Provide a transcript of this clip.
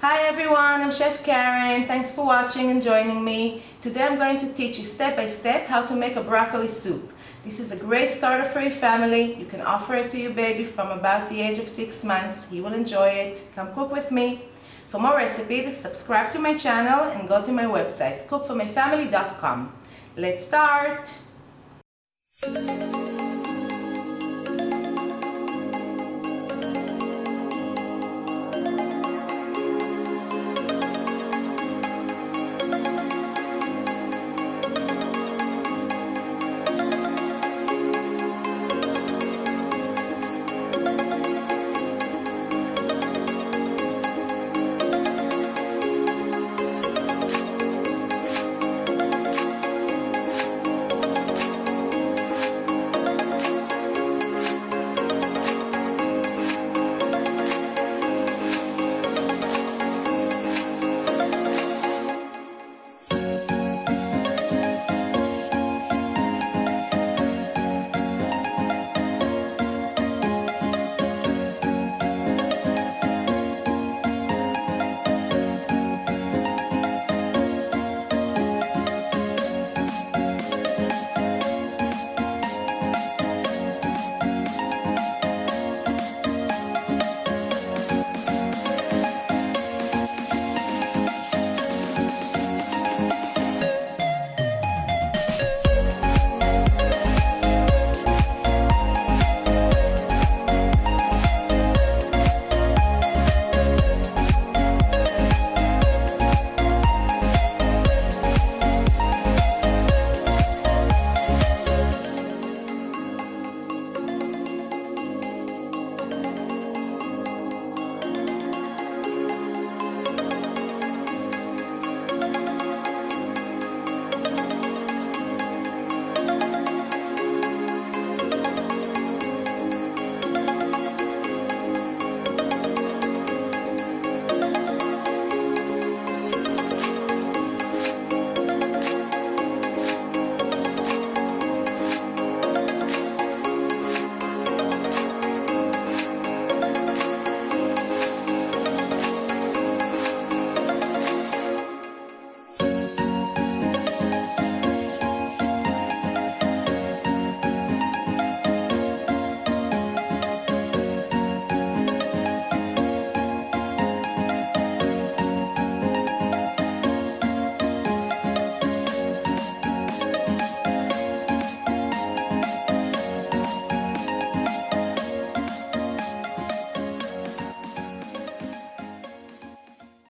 Hi everyone, I'm Chef Karen. Thanks for watching and joining me. Today I'm going to teach you step by step how to make a broccoli soup. This is a great starter for your family. You can offer it to your baby from about the age of 6 months. He will enjoy it. Come cook with me. For more recipes, subscribe to my channel and go to my website, cookformyfamily.com. Let's start!